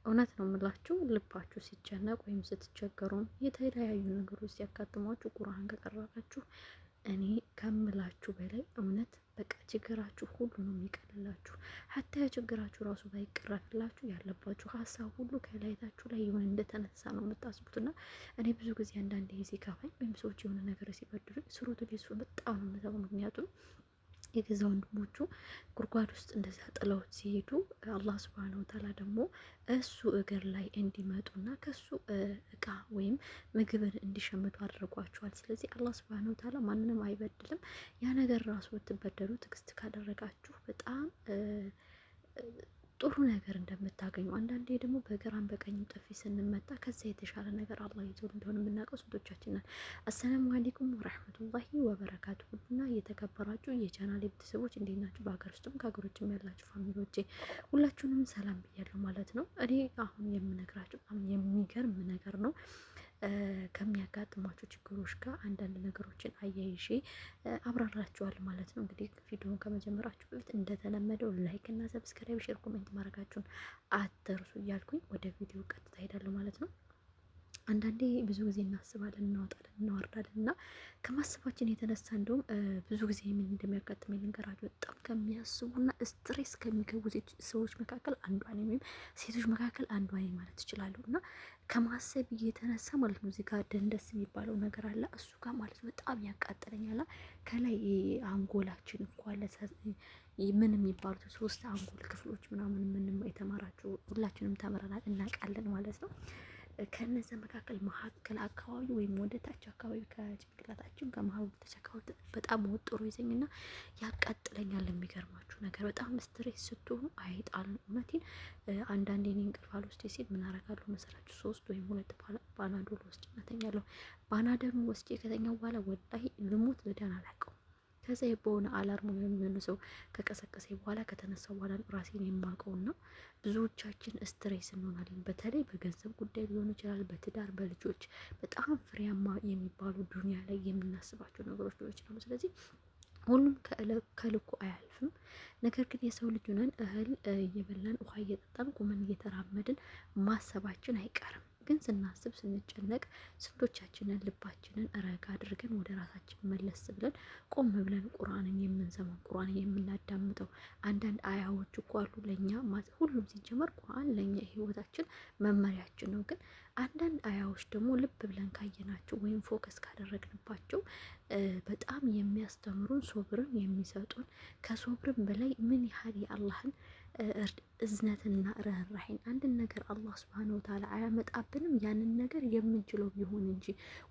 እውነት ነው የምላችሁ። ልባችሁ ሲጨነቅ ወይም ስትቸገሩም የተለያዩ ነገሮች ሲያጋጥሟችሁ ቁርአን ከቀረባችሁ እኔ ከምላችሁ በላይ እውነት በቃ ችግራችሁ ሁሉ ነው የሚቀልላችሁ። ሀታ ችግራችሁ ራሱ ባይቀረፍላችሁ ያለባችሁ ሀሳብ ሁሉ ከላይታችሁ ላይ የሆነ እንደተነሳ ነው የምታስቡት። እና እኔ ብዙ ጊዜ አንዳንዴ ሲከፋኝ ወይም ሰዎች የሆነ ነገር ሲበድሉኝ ሱረቱል ዩሱፍ በጣም ነው የምሰማው። ምክንያቱም የገዛ ወንድሞቹ ጉድጓድ ውስጥ እንደዛ ጥለውት ሲሄዱ አላህ ሱብሃነሁ ወተዓላ ደግሞ እሱ እግር ላይ እንዲመጡና ከሱ እቃ ወይም ምግብን እንዲሸምቱ አድርጓቸዋል። ስለዚህ አላህ ሱብሃነሁ ወተዓላ ማንንም አይበድልም። ያ ነገር ራሱ ብትበደሉ ትዕግስት ካደረጋችሁ በጣም ጥሩ ነገር እንደምታገኙ፣ አንዳንዴ ደግሞ በግራም በቀኝ ጥፊ ስንመታ ከዛ የተሻለ ነገር አላህ ይዞ እንደሆነ የምናውቀው ስንቶቻችን ነን። አሰላሙ አለይኩም ወራህመቱላሂ ወበረካቱ። እና የተከበራችሁ የቻናሌ ቤተሰቦች እንዴት ናችሁ? በሀገር ውስጥም ከሀገሮችም ያላችሁ ፋሚሊዎቼ ሁላችሁንም ሰላም ብያለሁ ማለት ነው። እኔ አሁን የምነግራችሁ በጣም የሚገርም ነገር ነው። ከሚያጋጥሟቸው ችግሮች ጋር አንዳንድ ነገሮችን አያይዤ አብራራችኋል ማለት ነው። እንግዲህ ቪዲዮውን ከመጀመራችሁ በፊት እንደተለመደው ላይክ እና ሰብስክራይብ፣ ሼር፣ ኮሜንት ማድረጋችሁን አትርሱ እያልኩኝ ወደ ቪዲዮ ቀጥታ ሄዳለሁ ማለት ነው። አንዳንዴ ብዙ ጊዜ እናስባለን፣ እናወጣለን፣ እናወርዳለን እና ከማሰባችን የተነሳ እንደውም ብዙ ጊዜ ምን እንደሚያጋጥመኝ ልንገራችሁ። በጣም ከሚያስቡና ስትሬስ ከሚገቡ ሰዎች መካከል አንዷ ነኝ፣ ወይም ሴቶች መካከል አንዷ ነኝ ማለት እችላለሁ። እና ከማሰብ እየተነሳ ማለት ነው እዚህ ጋር ደንደስ የሚባለው ነገር አለ፣ እሱ ጋር ማለት ነው በጣም ያቃጥለኛል። ከላይ አንጎላችን እንኳን ምን የሚባሉት 3 አንጎል ክፍሎች ምናምን ምንም የተማራችሁ ሁላችንም ተምረናል እናውቃለን ማለት ነው። ከነዛ መካከል መካከል አካባቢ ወይም ወደ ታች አካባቢ ከጭንቅላታችን ከመሀል ታች አካባቢ በጣም ወጥሮ ይዘኝና ያቃጥለኛል። የሚገርማችሁ ነገር በጣም ስትሬስ ስትሆኑ አይጣልን። እውነቴን አንዳንዴ እኔ እንቅልፍ አልወስድ ሲል ምን አደርጋለሁ መሰላችሁ? 3 ወይም 2 ባናዶል ወስጄ እተኛለሁ። ባናዶል ወስጄ ከተኛው በኋላ ወላሂ ልሞት ልዳን አላውቀውም። ከዛ በሆነ አላርሙ የሚሆን ሰው ከቀሰቀሰ በኋላ ከተነሳ በኋላ ራሴን የማውቀውና ብዙዎቻችን ስትሬስ እንሆናለን። በተለይ በገንዘብ ጉዳይ ሊሆን ይችላል፣ በትዳር፣ በልጆች በጣም ፍሬያማ የሚባሉ ዱንያ ላይ የምናስባቸው ነገሮች ሊሆን ይችላሉ። ስለዚህ ሁሉም ከልኩ አያልፍም። ነገር ግን የሰው ልጅ ሆነን እህል እየበላን ውሃ እየጠጣን ቁመን እየተራመድን ማሰባችን አይቀርም። ግን ስናስብ ስንጨነቅ ስንቶቻችንን ልባችንን ረጋ አድርገን ወደ ራሳችን መለስ ብለን ቆም ብለን ቁርአንን የምንሰማው ቁርአንን የምናዳምጠው አንዳንድ አያዎች እኮ አሉ ለእኛ ሁሉም ሲጀመር ቁርአን ለእኛ ህይወታችን መመሪያችን ነው። ግን አንዳንድ አያዎች ደግሞ ልብ ብለን ካየናቸው ወይም ፎከስ ካደረግንባቸው በጣም የሚያስተምሩን ሶብርን የሚሰጡን ከሶብርን በላይ ምን ያህል የአላህን እዝነትና ርህራሄን አንድን ነገር አላህ ሱብሃነሁ ወተዓላ አያመጣብንም። ያንን ነገር የምንችለው ቢሆን እንጂ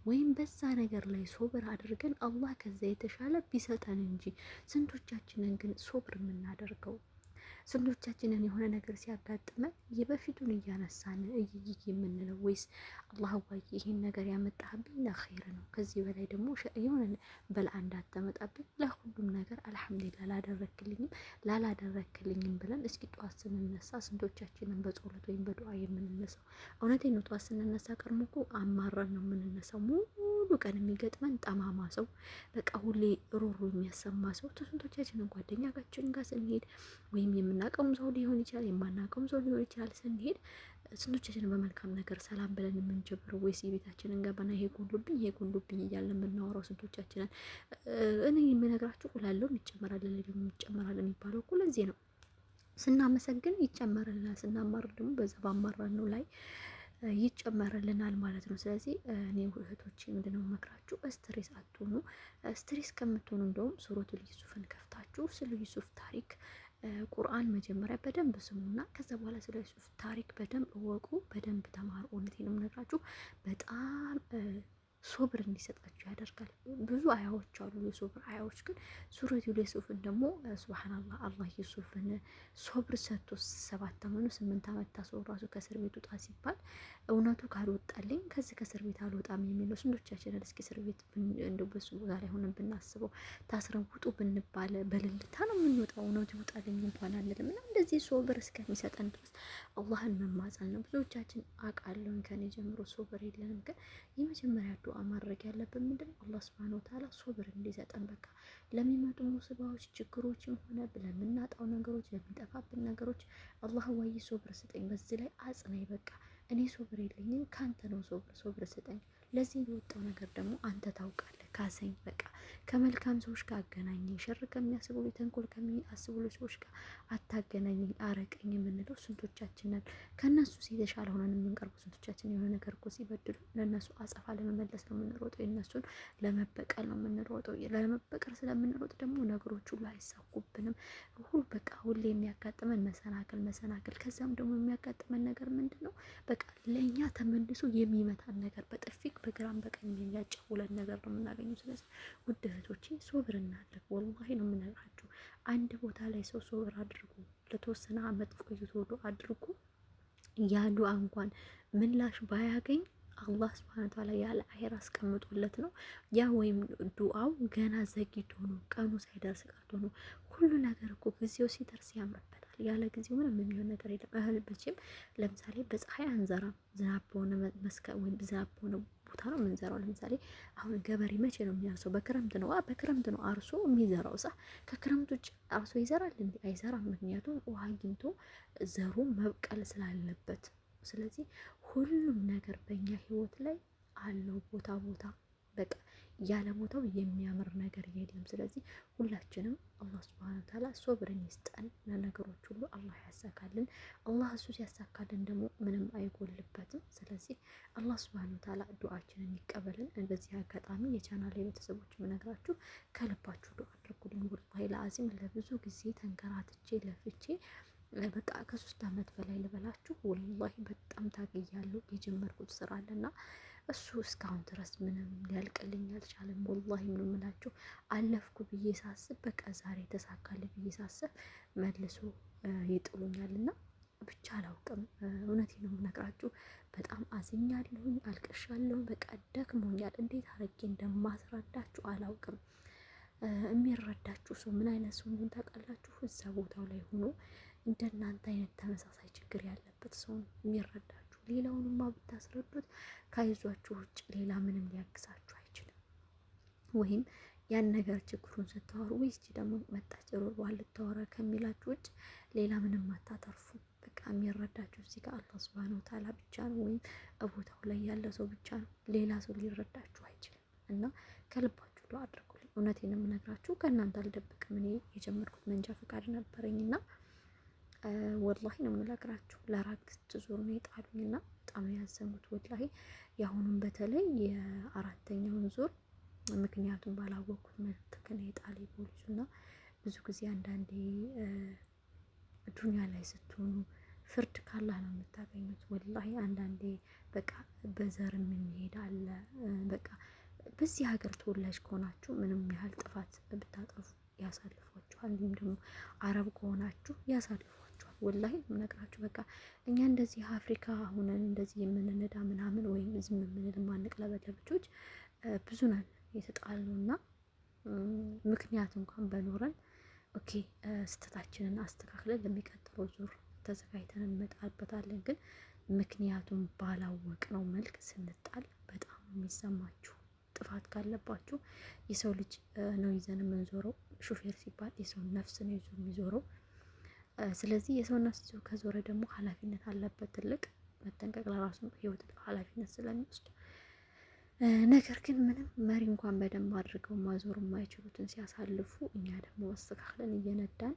ወይም በዛ ነገር ላይ ሶብር አድርገን አላህ ከዛ የተሻለ ቢሰጠን እንጂ ስንቶቻችንን ግን ሶብር የምናደርገው? ስንቶቻችንን የሆነ ነገር ሲያጋጥመን የበፊቱን እያነሳን እይይ የምንለው ወይስ አላህ ዋይ ይሄን ነገር ያመጣህብኝ ለኸይር ነው፣ ከዚህ በላይ ደግሞ የሆነ በላ እንዳታመጣብኝ፣ ለሁሉም ነገር አልሐምዱሊላህ ላላደረክልኝም ብለን እስኪ ጠዋት ስንነሳ ስንቶቻችንን በጸሎት ወይም በዱዓ የምንነሳው? እውነቴን ነው። ጠዋት ስንነሳ ቀድሞ እኮ አማረን ነው የምንነሳው። ሙሉ ቀን የሚገጥመን ጠማማ ሰው፣ በቃ ሁሌ ሮሮ የሚያሰማ ሰው። ስንቶቻችንን ጓደኛችን ጋር ስንሄድ ወይም የምናውቀውም ሰው ሊሆን ይችላል የማናውቀውም ሰው ሊሆን ይችላል ስንሄድ ስንቶቻችንን በመልካም ነገር ሰላም ብለን የምንጀምረው? ወይስ የቤታችንን ገባና ይሄ ጎንሉብኝ እያለን የምናወራው ስንቶቻችንን? እኔ የምነግራችሁ ሁላለውም ይጨመራል ደግሞ ይጨመራል የሚባለው እኮ ለዚህ ነው። ስናመሰግን ይጨመርልናል፣ ስናማር ደግሞ በዛ ባማራን ነው ላይ ይጨመርልናል ማለት ነው። ስለዚህ እኔ እህቶቼ ምንድነው መክራችሁ? ስትሬስ አትሆኑ። ስትሬስ ከምትሆኑ እንደውም ሱረቱል ዩሱፍን ከፍታችሁ ስለ ዩሱፍ ታሪክ ቁርአን መጀመሪያ በደንብ ስሙና ከዛ በኋላ ስለ ዩሱፍ ታሪክ በደንብ እወቁ፣ በደንብ ተማሩ። እውነቴን ነው የምነግራችሁ በጣም ሶብር እንዲሰጣችሁ ያደርጋል። ብዙ አያዎች አሉ የሶብር አያዎች፣ ግን ሱረቱል ዩሱፍን ደግሞ ሱብሃንአላህ አላህ ዩሱፍን ሶብር ሰጥቶ 7 አመት 8 አመት ታስሮ ራሱ ከእስር ቤት ውጣ ሲባል እውነቱ ካልወጣልኝ ከዚህ ከእስር ቤት አልወጣም የሚለው ስንቶቻችንን? እስኪ እስር ቤት እንደው በሱ ቦታ ላይ ሆነን ብናስበው ታስረን ውጡ ብንባል በልልታ ነው የምንወጣው። እውነቱ ይውጣልኝ እንኳን አንልም። እና እንደዚህ ሶብር እስከሚሰጠን ድረስ አላህን መማጸን ነው። ብዙዎቻችን አውቃለሁ ከኔ ጀምሮ ሶብር የለንም። ግን የመጀመሪያ ዱዓ ማድረግ ያለብን ምንድነው አላህ ሱብሃነሁ ወተዓላ ሶብር እንዲሰጠን በቃ ለሚመጡ ሙስባዎች ችግሮችም ሆነ ለምናጣው ነገሮች ለሚጠፋብን ነገሮች አላህ ወይ ሶብር ስጠኝ፣ በዚህ ላይ አጽናኝ፣ በቃ እኔ ሶብር የለኝም ካንተ ነው ሶብር ስጠኝ፣ ለዚህ የወጣው ነገር ደግሞ አንተ ታውቃለህ፣ ካሰኝ፣ በቃ ከመልካም ሰዎች ጋር አገናኘኝ፣ ሸር ከሚያስቡ ተንኮል ከሚያስቡ ሰዎች ጋር አታገናኘኝ፣ አረቀኝ የምንለው ስንቶቻችን ነን? ከእነሱ የተሻለ ሆነን የምንቀርበው ስንቶቻችን? የሆነ ነገር እኮ ሲበድሉ ለእነሱ አጸፋ ለመመለስ ነው የምንሮጠው፣ የእነሱን ለመበቀል ነው የምንሮጠው። ለመበቀል ስለምንሮጥ ደግሞ ነገሮች ሁሉ አይሳኩብንም። በቃ ሁሌ የሚያጋጥመን መሰናክል፣ ከዛም ደግሞ የሚያጋጥመን ነገር ምንድን ነው? በቃ ለእኛ ተመልሶ የሚመታን ነገር በጥፊ በግራም በቀኝ የሚያጫውለን ነገር ነው የምናገኘው። ስለዚህ ውድ እህቶቼ ሶብር እናድርግ። ወላሂ ነው የምነግራችሁ። አንድ ቦታ ላይ ሰው ሶብር አድርጉ፣ ለተወሰነ አመት ቆይቶ ዱዓ አድርጉ። ያ ዱዓ እንኳን ምላሽ ባያገኝ አላህ ስብሐነ ወተዓላ ያለ አሄር አስቀምጦለት ነው። ያ ወይም ዱዓው ገና ዘግይቶ ነው፣ ቀኑ ሳይደርስ ቀርቶ ነው። ሁሉ ነገር እኮ ጊዜው ሲደርስ ያምርበታል። ያለ ጊዜው ምንም የሚሆን ነገር የለም። እህል መቼም ለምሳሌ በፀሐይ አንዘራም። ዝናብ በሆነ መስከረም ወይም ዝናብ በሆነ ቦታ ነው የምንዘራው። ለምሳሌ አሁን ገበሬ መቼ ነው የሚያርሰው? በክረምት ነው። በክረምት ነው አርሶ የሚዘራው። ከክረምት ውጭ አርሶ ይዘራል እንዴ? አይዘራም። ምክንያቱም ውሃ አግኝቶ ዘሩ መብቀል ስላለበት። ስለዚህ ሁሉም ነገር በእኛ ህይወት ላይ አለው ቦታ በቃ ያለ ቦታው የሚያምር ነገር የለም። ስለዚህ ሁላችንም አላህ ሱብሃነሁ ወተዓላ ሶብርን ይስጠን። ለነገሮች ሁሉ አላህ ያሳካልን። አላህ እሱ ሲያሳካልን ደግሞ ምንም አይጎልበትም። ስለዚህ አላህ ሱብሃነሁ ወተዓላ ዱዓችንን ይቀበልን። በዚህ አጋጣሚ የቻናሌ ቤተሰቦች የምነግራችሁ ከልባችሁ ዱዓ አድርጉልኝ። ወላሂ ለአዚም ለብዙ ጊዜ ተንከራትቼ ለፍቼ በቃ ከ3 አመት በላይ ልበላችሁ ወላሂ በጣም ታግያለሁ። የጀመርኩት ስራ አለና እሱ እስካሁን ድረስ ምንም ሊያልቅልኝ አልቻለም። ወላሂ ምን ምላችሁ አለፍኩ ብዬ ሳስብ በቃ ዛሬ ተሳካልኝ ብዬ ሳስብ መልሶ ይጥሉኛልና ብቻ አላውቅም። እውነቴን ነው የምነግራችሁ። በጣም አዝኛለሁኝ፣ አልቅሻለሁ። በቃ ደክሞኛል። እንዴት አድርጌ እንደማስረዳችሁ አላውቅም። የሚረዳችሁ ሰው ምን አይነት ሰው ምን ታውቃላችሁ? እዛ ቦታው ላይ ሆኖ እንደናንተ አይነት ተመሳሳይ ችግር ያለበት ሰው የሚረዳችሁ። ሌላውንማ ብታስረዱት ካይዟችሁ ውጭ ሌላ ምንም ሊያግዛችሁ አይችልም። ወይም ያን ነገር ችግሩን ስታወሩ ወይስ ደግሞ መጣች ሮሯ ልታወራ ከሚላችሁ ውጭ ሌላ ምንም አታተርፉ። በቃ የሚረዳችሁ እዚህ ጋር አላህ ሱብሃነሁ ወተዓላ ብቻ ነው፣ ወይም ቦታው ላይ ያለ ሰው ብቻ ነው። ሌላ ሰው ሊረዳችሁ አይችልም። እና ከልባችሁ ዱዓ አድርጉልኝ። እውነቴን ነው የምነግራችሁ። ከእናንተ አልደብቅም። እኔ የጀመርኩት መንጃ ፈቃድ ነበረኝና ወላሂ ነው የምነግራችሁ። ለ4 ዙር ነው የጣሉኝና በጣም ያዘንኩት ወላሂ። የአሁኑም በተለይ የ4ኛውን ዙር ምክንያቱም ባላወቅኩት መልክ ነው የጣለኝ ፖሊሱና ብዙ ጊዜ አንዳንዴ ዱንያ ላይ ስትሆኑ ፍርድ ካላህ ነው የምታገኙት። ወላሂ አንዳንዴ በቃ በዘርም የሚሄድ አለ። በቃ በዚህ ሀገር ተወላጅ ከሆናችሁ ምንም ያህል ጥፋት ብታጠፉ ያሳልፏችኋል። እንዲሁም ደግሞ አረብ ከሆናችሁ ያሳልፏችኋል። ወላሂ የምነግራችሁ በቃ እኛ እንደዚህ አፍሪካ ሁነን እንደዚህ የምንነዳ ምናምን ወይም ዝም የምንል ማንቅለበለብቾች ብዙ ነን የተጣልነው እና ምክንያት እንኳን በኖረን ኦኬ ስህተታችንን አስተካክለን ለሚቀጥለው ዙር ተዘጋጅተን እንመጣበታለን። ግን ምክንያቱም ባላወቅ ነው መልክ ስንጣል በጣም የሚሰማችሁ። ጥፋት ካለባችሁ የሰው ልጅ ነው ይዘን የምንዞረው። ሹፌር ሲባል የሰው ነፍስ ነው ይዞ የሚዞረው። ስለዚህ የሰው ነፍስ ይዞ ከዞረ ደግሞ ኃላፊነት አለበት ትልቅ መጠንቀቅ፣ ለራሱ ህይወት ኃላፊነት ስለሚወስድ። ነገር ግን ምንም መሪ እንኳን በደንብ አድርገው ማዞር የማይችሉትን ሲያሳልፉ እኛ ደግሞ አስተካክለን እየነዳን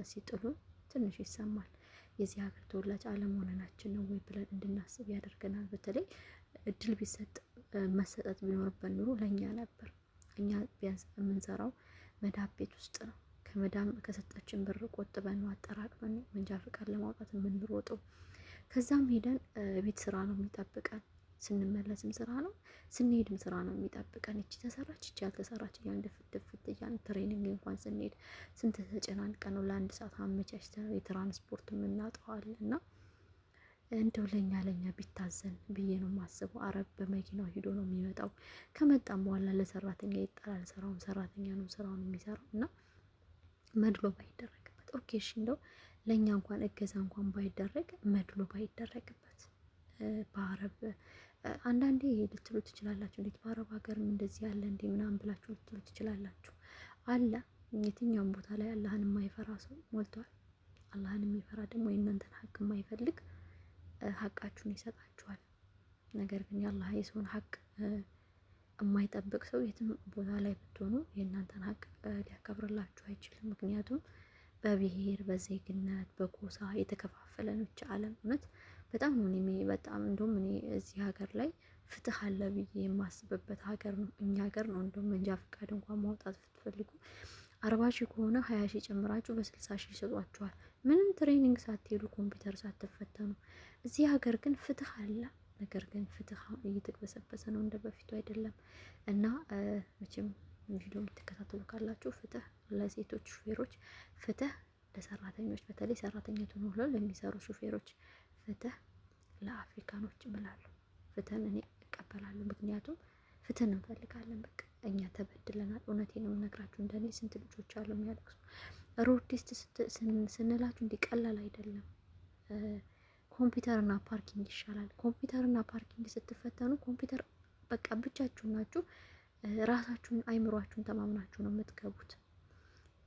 ሲጥሉን ትንሽ ይሰማል። የዚህ ሀገር ተወላጅ አለመሆናችን ነው ወይ ብለን እንድናስብ ያደርገናል። በተለይ እድል ቢሰጥ መሰጠት ቢኖርበት ኑሮ ለእኛ ነበር። እኛ ቢያንስ የምንሰራው መዳብ ቤት ውስጥ ነው። ከመዳም ከሰጠችን ብር ቆጥበን ነው አጠራቅመን ነው መንጃ ፈቃድ ለማውጣት የምንሮጠው። ከዛም ሄደን ቤት ስራ ነው የሚጠብቀን። ስንመለስም ስራ ነው፣ ስንሄድም ስራ ነው የሚጠብቀን። እቺ ተሰራች እቺ ያልተሰራች እያን ድፍት እያን ትሬኒንግ እንኳን ስንሄድ ስንት ተጨናንቀን ነው ለ1 ሰዓት አመቻችተን የትራንስፖርት የምናጠዋል። እና እንደው ለኛ ቢታዘን ብዬ ነው የማስበው። አረብ በመኪናው ሂዶ ነው የሚመጣው። ከመጣም በኋላ ለሰራተኛ ይጣላል። ስራውን ሰራተኛ ነው ስራውን የሚሰራው እና መድሎ ባይደረግበት። ኦኬ እሺ እንደው ለኛ እንኳን እገዛ እንኳን ባይደረግ መድሎ ባይደረግበት በአረብ አንዳንዴ ልትሉ ትችላላችሁ፣ እንዴት በአረብ ሀገርም እንደዚህ ያለ እንዴ ምናምን ብላችሁ ልትሉ ትችላላችሁ። አለ የትኛውም ቦታ ላይ አላህን የማይፈራ ሰው ሞልቷል። አላህን የሚፈራ ደግሞ የእናንተን ሀቅ የማይፈልግ ሀቃችሁን ይሰጣችኋል። ነገር ግን የአላህ የሰውን ሀቅ የማይጠብቅ ሰው የትም ቦታ ላይ ብትሆኑ የእናንተን ሀቅ ሊያከብርላችሁ አይችልም። ምክንያቱም በብሔር በዜግነት በጎሳ የተከፋፈለ ነች ዓለም። እውነት በጣም ነው እኔ በጣም እንደውም እኔ እዚህ ሀገር ላይ ፍትህ አለ ብዬ የማስብበት ሀገር ነው እኛ ሀገር ነው። እንደውም መንጃ ፈቃድ እንኳን ማውጣት ስትፈልጉ 40 ሺህ ከሆነ 20 ሺህ ጨምራችሁ በ60 ሺህ ይሰጧችኋል። ምንም ትሬኒንግ ሳትሄዱ ኮምፒውተር ሳትፈተኑ። እዚህ ሀገር ግን ፍትህ አለ። ነገር ግን ፍትህ እየተግበሰበሰ ነው፣ እንደ በፊቱ አይደለም። እና መቼም ቪዲዮ የምትከታተሉ ካላችሁ ፍትህ ለሴቶች ሹፌሮች፣ ፍትህ ለሰራተኞች፣ በተለይ ሰራተኛ ሆኖ ለሚሰሩ ሹፌሮች፣ ፍትህ ለአፍሪካኖች እላለሁ። ፍትህን እኔ እቀበላለሁ፣ ምክንያቱም ፍትህን እንፈልጋለን። በቃ እኛ ተበድለናል። እውነቴን ነው የምነግራችሁ። እንደኔ ስንት ልጆች አሉ የሚያለቅሱ። ሮድ ቴስት ስንላችሁ እንዲህ ቀላል አይደለም። ኮምፒውተርና ፓርኪንግ ይሻላል። ኮምፒውተርና ፓርኪንግ ስትፈተኑ ኮምፒውተር በቃ ብቻችሁ ናችሁ፣ ራሳችሁን አይምሯችሁን ተማምናችሁ ነው የምትገቡት።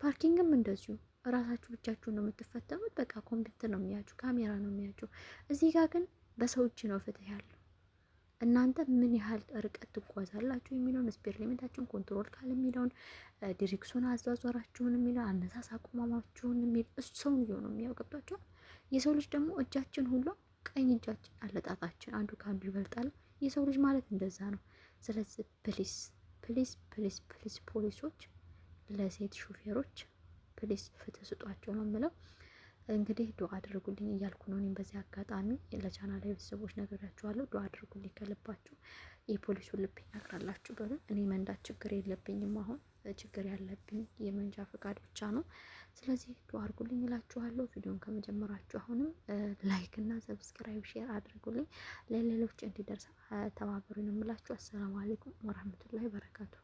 ፓርኪንግም እንደዚሁ ራሳችሁ ብቻችሁን ነው የምትፈተኑት። በቃ ኮምፒውተር ነው የሚያችሁ፣ ካሜራ ነው የሚያችሁ። እዚህ ጋር ግን በሰው እጅ ነው ፍትህ ያለው። እናንተ ምን ያህል ርቀት ትጓዛላችሁ የሚለውን ስፒድ ሊሚታችሁን ኮንትሮል ካል የሚለውን ዲሬክሽን አዟዟራችሁን የሚለው አነሳስ አቋማማችሁን የሚል እሱ ሰውን ነው የሚያውቅባቸው። የሰው ልጅ ደግሞ እጃችን ሁሉ ቀኝ እጃችን አለጣጣችን አንዱ ከአንዱ ይበልጣል። የሰው ልጅ ማለት እንደዛ ነው። ስለዚህ ፕሊስ ፕሊስ ፕሊስ ፕሊስ ፖሊሶች ለሴት ሹፌሮች ፕሊስ ፍትህ ስጧቸው ነው የምለው። እንግዲህ ዱአ አድርጉልኝ እያልኩ ነው። እኔም በዚህ አጋጣሚ ለቻናል ቤተሰቦች ነግሬያችኋለሁ። ዱአ አድርጉልኝ ከልባችሁ። የፖሊሱን ልብ ይነግራላችሁ በሉ። እኔ መንዳት ችግር የለብኝም። አሁን ችግር ያለብኝ የመንጃ ፈቃድ ብቻ ነው። ስለዚህ ዱአ አድርጉልኝ እላችኋለሁ። ቪዲዮን ከመጀመራችሁ አሁንም ላይክ እና ሰብስክራይብ ሼር አድርጉልኝ፣ ለሌሎች እንዲደርስ ተባበሩኝ ነው የምላችሁ። አሰላሙ አለይኩም ወራህመቱላሂ ወበረካቱ።